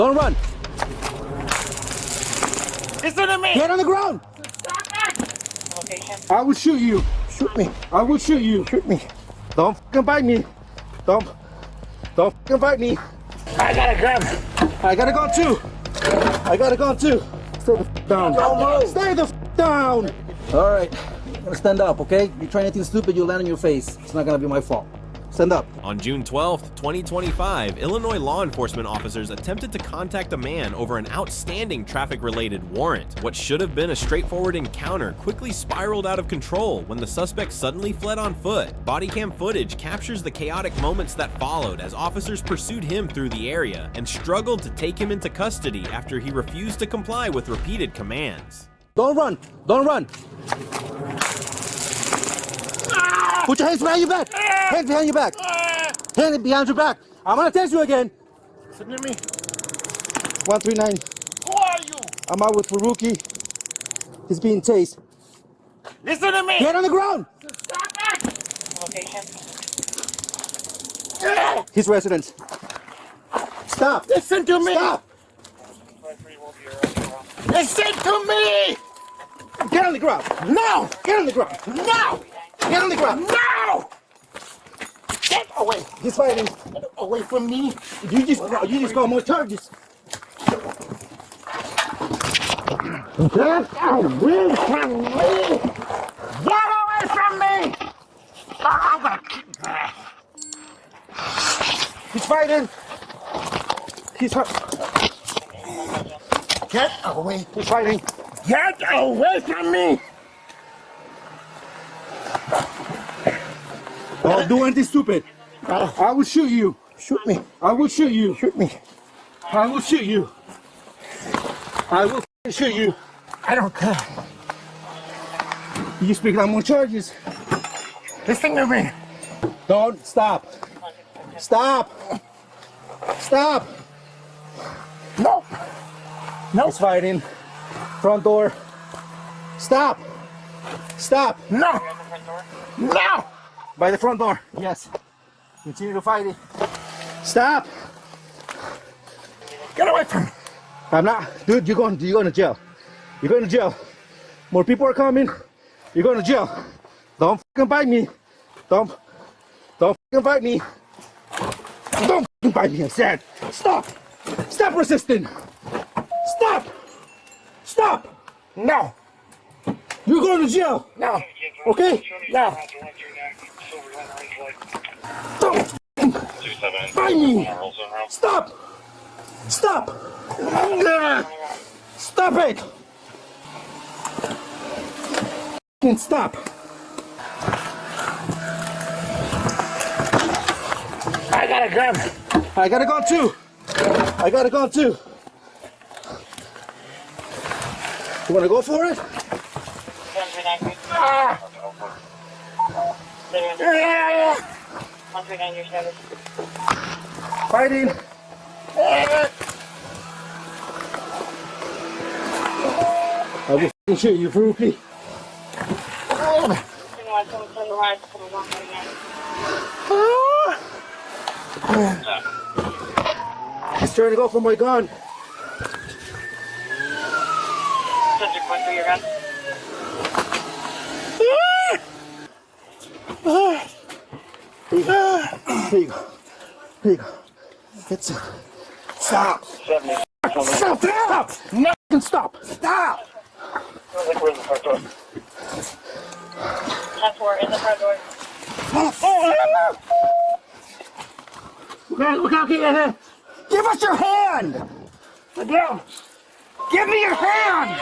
Don't run. Listen to me. Get on the ground. I will shoot you. Shoot me. I will shoot you. Shoot me. Don't fucking bite me. Don't fucking bite me. I gotta grab. I got a gun too. I got a gun too. Stay the f down. Don't move. Stay the f down. All right. I'm gonna stand up, okay? You try anything stupid, you'll land on your face. It's not gonna be my fault. Stand up. On June 12th, 2025, Illinois law enforcement officers attempted to contact a man over an outstanding traffic-related warrant. What should have been a straightforward encounter quickly spiraled out of control when the suspect suddenly fled on foot. Bodycam footage captures the chaotic moments that followed as officers pursued him through the area and struggled to take him into custody after he refused to comply with repeated commands. Don't run. Don't run. Put your hands behind your back. Hands behind your back. Hands behind your back. I'm gonna test you again. Listen to me. 139. Who are you? I'm out with Faruqi. He's being tased. Listen to me. Get on the ground. Stop it. Location. His residence. Stop. Listen to me. Stop. Listen to me. Get on the ground. No. Get on the ground. No. Get on the ground. No. Get away. He's fighting. Get away from me. You just got more charges. Get away from me. Get away from me. I'm gonna kill you. He's fighting. He's fighting. Get away. He's fighting. Get away from me. Don't do anything stupid. I will shoot you. Shoot me. I will shoot you. Shoot me. I will shoot you. I will shoot you. I don't care. You speak on more charges. Listen to me. Don't stop. Stop. Stop. No. No. He's fighting. Front door. Stop. Stop. No. No. By the front door. Yes. Continue to fight it. Stop. Get away from me. I'm not. Dude, you're going to jail. You're going to jail. More people are coming. You're going to jail. Don't fucking bite me. Don't fucking bite me. Don't fucking bite me, I said. Stop. Stop resisting. Stop. Stop. No. You're going to jail. No. Okay? No. Don't bite me. Stop. Stop. Stop it. Fucking stop. I gotta grab. I gotta go too. I gotta go too. You wanna go for it? Fighting. I will f***ing shoot you, Faruqi. He's trying to go for my gun. Subject went through your gun. Here you go. Here you go. It's stop. Stop. Stop. No, stop. Stop. Sounds like we're in the front door. 10-4 in the front door. Look out, get your hand. Give us your hand. Down. Give me your hand.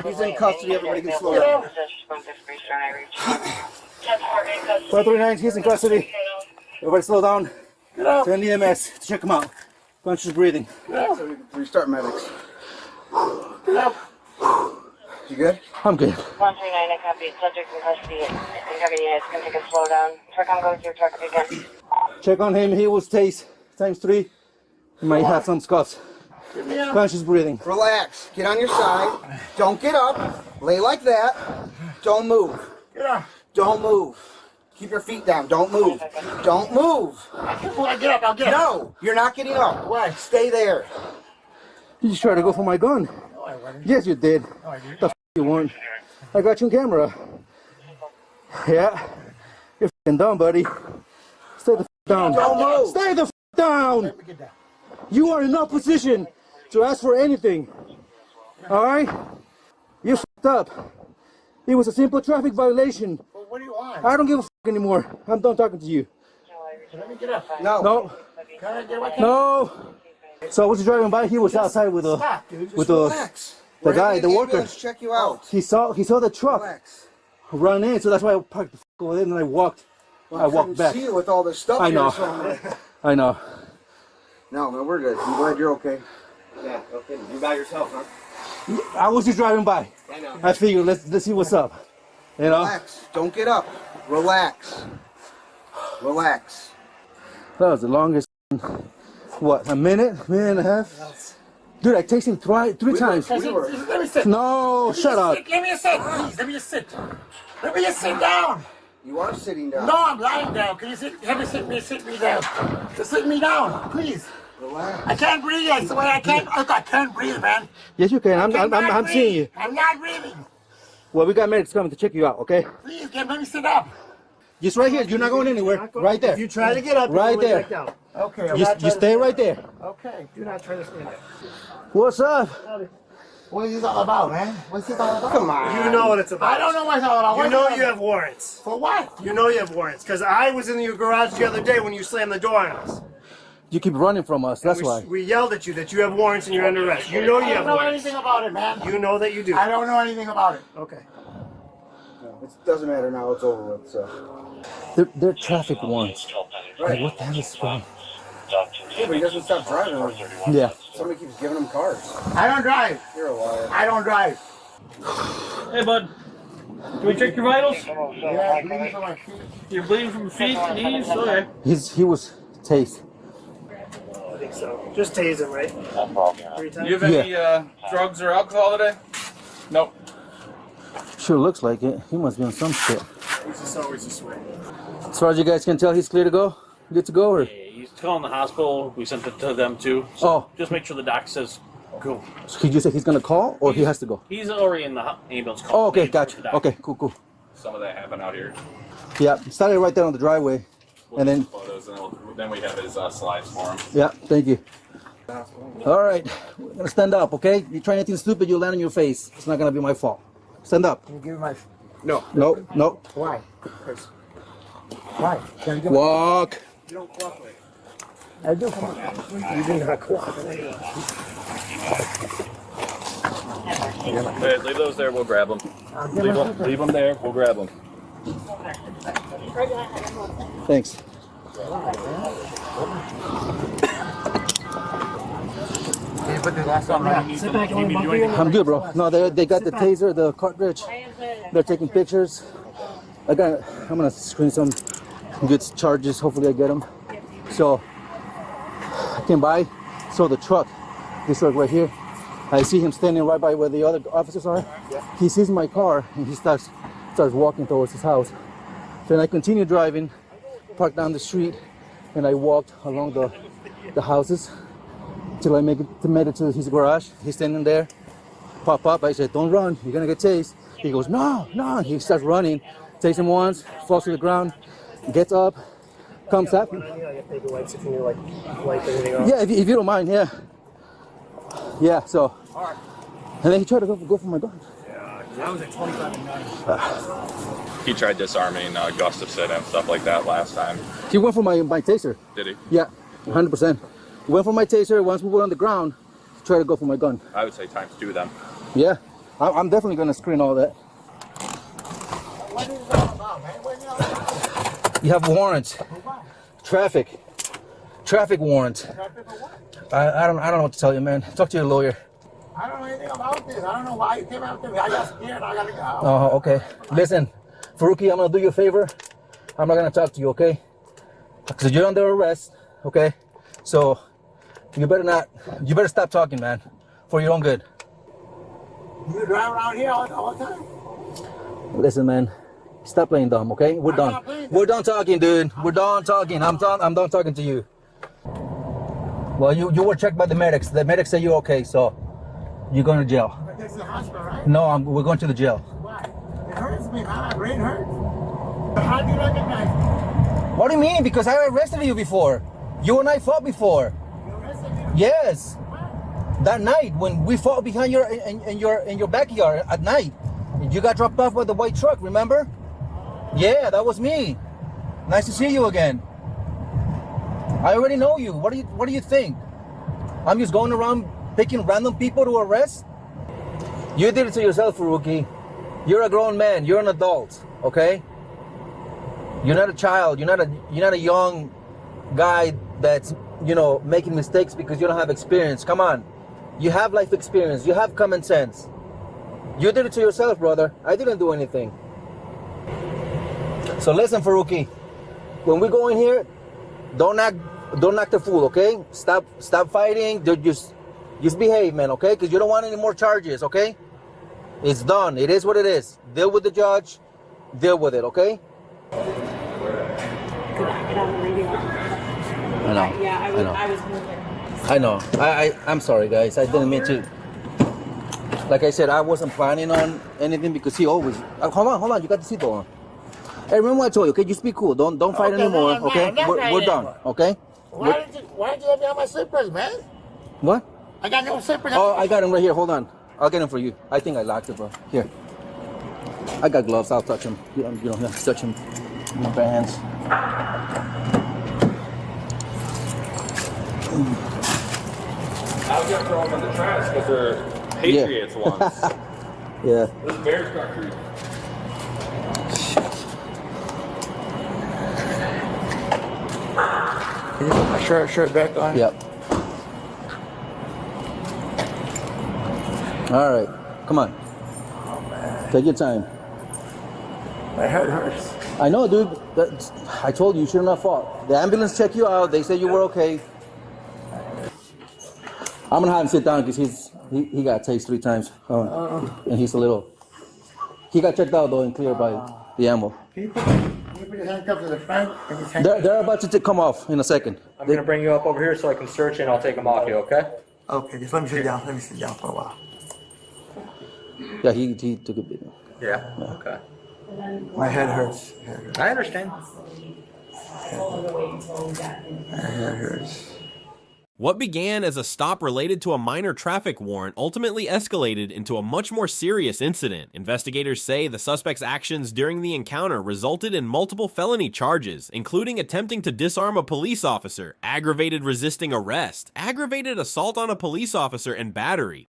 He's in custody. Everybody can slow down. 439, he's in custody. Everybody slow down. Send the EMS to check him out. Conscious breathing. Restart medics. You good? I'm good. 139, I copy. Subject in custody. Incoming units can take a slow down. Truck, I'm going through truck again. Check on him. He was tased ×3. He might have some scuffs. Conscious breathing. Relax. Get on your side. Don't get up. Lay like that. Don't move. Yeah. Don't move. Keep your feet down. Don't move. Don't move. When I get up, I'll get up. No, you're not getting up. Why? Stay there. You just tried to go for my gun. No, I wasn't. Yes, you did. No, I didn't. The f you want? I got you on camera. Yeah. You're f***ing dumb, buddy. Stay the f down. Don't move. Stay the f down. Let me get down. You are in no position to ask for anything. All right? You f***ed up. It was a simple traffic violation. Well, what do you want? I don't give a f anymore. I'm done talking to you. Let me get up. No. No. Can I get away? No. So I was driving by. He was outside with Stop, dude. with the Relax. the We're guy, having the an worker. ambulance check you out. He saw the truck Relax. run in, so that's why I parked the f over there and then I walked. Well, I walked couldn't back. see you with all this stuff I know. here, so- I know. No, man, we're good. I'm glad you're okay. Yeah, okay. You by yourself, huh? I was just driving by. I know. I figured let's see what's up. You know. Relax. Don't get up. Relax. Relax. That was the longest. What? A minute? Minute and a half? Dude, I texted him three times. Let me sit. No, shut up. Let me sit, please. Let me just sit. Let me just sit down. You are sitting down. No, I'm lying down. Can you sit? Let me sit me down. Just sit me down, please. Relax. I can't breathe. I swear I can't. I can't breathe, man. Yes, you can. I'm Cannot seeing you. breathe. I'm not breathing. Well, we got medics coming to check you out. Okay. Please, let me sit up. Just right here. You're not going anywhere. Right there. If you try to get up, Right you're going there. back down. Okay. I'm You not trying to stay right stand there. up. Okay. Do not try to stand up. What's up? What is this all about, man? What's this all about? Come on. You know what it's about. I don't know what it's all about. You What's know it you about? have warrants. For what? You know you have warrants. Because I was in your garage the other day when you slammed the door on us. You keep running from us. That's we, why. We yelled at you that you have warrants and you're under arrest. You know you I have don't know warrants. anything about it, man. You know that you do. I don't know anything about it. Okay. It doesn't matter now. It's over with. So. They're traffic warrants. Like, what the hell is wrong? Yeah, but he doesn't stop driving. Yeah. Somebody keeps giving him cars. I don't drive. You're a liar. I don't drive. Hey, bud. Can we check your vitals? Yeah, bleeding from my feet. You're bleeding from your feet, knees? Okay. He was tased. I think so. Just tase him, right? 3 times? You have any drugs or alcohol today? Nope. Sure looks like it. He must be on some shit. He's just always this way. As far as you guys can tell, he's clear to go. Good to go, or? He's calling the hospital. We sent it to them too. So Oh. just make sure the doc says go. He just said he's gonna call, or he has to go. He's already in the ambulance. Oh, okay, Waiting for gotcha. the doc. Okay, cool. Some of that happened out here. Yeah, started right there on the driveway, and then Photos, and then we have his slides for him. yeah, thank you. All right, we're gonna stand up, okay? You try anything stupid, you'll land on your face. It's not gonna be my fault. Stand up. Can you give me my... No. Why? Why? Can you give me... Walk. You don't cooperate. I do. Come on. You do not cooperate. Hey, leave those there. We'll grab them. Leave them there. We'll grab them. Thanks. I'm good, bro. No, they got the taser, the cartridge. They're taking pictures. I'm gonna screen some good charges. Hopefully, I get them. So I came by, saw the truck. This truck right here. I see him standing right by where the other officers are. He sees my car and he starts walking towards his house. Then I continue driving, parked down the street, and I walked along the houses till I made it to his garage. He's standing there, pop up. I said, "Don't run, you're gonna get tased." He goes, "No." He starts running, takes him once, falls to the ground, gets up, comes up. Yeah, if you don't mind, yeah. Yeah, so. And then he tried to go for my gun. I was at 25 and 9. He tried disarming Gustafson and stuff like that last time. He went for my taser. Did he? Yeah, 100%. He went for my taser. Once we were on the ground, he tried to go for my gun. I would say times 2 then. Yeah, I'm definitely gonna screen all that. What is it all about, man? What is it all about? You have warrants. Traffic warrants. Traffic or what? I don't know what to tell you, man. Talk to your lawyer. I don't know anything about this. I don't know why you came after me. I got scared. I gotta go. Oh, okay. Listen, Faruqi, I'm gonna do you a favor. I'm not gonna talk to you, okay? Because you're under arrest, okay? So You better not. You better stop talking, man, for your own good. You drive around here all the time? Listen, man. Stop playing dumb, okay? We're done. We're done talking, dude. We're done talking. I'm done talking to you. Well, you were checked by the medics. The medics say you're okay, so you're going to jail. But this is the hospital, right? No, we're going to the jail. Why? It hurts me, man. My brain hurts. How do you recognize me? What do you mean? Because I arrested you before. You and I fought before. You arrested me? Yes. What? That night when we fought behind in your backyard at night. You got dropped off by the white truck, remember? Yeah, that was me. Nice to see you again. I already know you. What do you think? I'm just going around picking random people to arrest? You did it to yourself, Faruqi. You're a grown man. You're an adult, okay? You're not a child. You're not a young guy that's, making mistakes because you don't have experience. Come on. You have life experience. You have common sense. You did it to yourself, brother. I didn't do anything. So listen, Faruqi. When we go in here, don't act a fool, okay? Stop fighting. Just behave, man, okay? Because you don't want any more charges, okay? It's done. It is what it is. Deal with the judge. Deal with it, okay? I know. Yeah, I was moving. I know. I'm sorry, guys. I didn't mean to. Like I said, I wasn't planning on anything because he always. Hold on. You got the seatbelt on. Hey, remember what I told you? Okay, just be cool. Don't fight anymore. Okay, we're done. Okay. Why did you let me have my slippers, man? What? I got no slippers. Oh, I got him right here. Hold on. I'll get him for you. I think I locked it, bro. Here. I got gloves. I'll touch him. You don't have to touch him with my bare hands. I was gonna throw them in the trash because they're Patriots ones. Yeah. This Bears country. Can you put my shirt back on? Yep. All right. Come on. Take your time. My head hurts. I know, dude. I told you shouldn't have fought. The ambulance checked you out. They said you were okay. I'm gonna have him sit down because he got tased 3 times, and he's a little. He got checked out though and cleared by the ammo. Can you put your handcuffs in the front? And just handcuff? They're about to come off in a second. I'm gonna bring you up over here so I can search and I'll take them off you, okay? Okay, just let me sit down. Let me sit down for a while. Yeah, he took a bit. Yeah. Okay. My head hurts. I understand. My head hurts. What began as a stop related to a minor traffic warrant ultimately escalated into a much more serious incident. Investigators say the suspect's actions during the encounter resulted in multiple felony charges, including attempting to disarm a police officer, aggravated resisting arrest, aggravated assault on a police officer, and battery.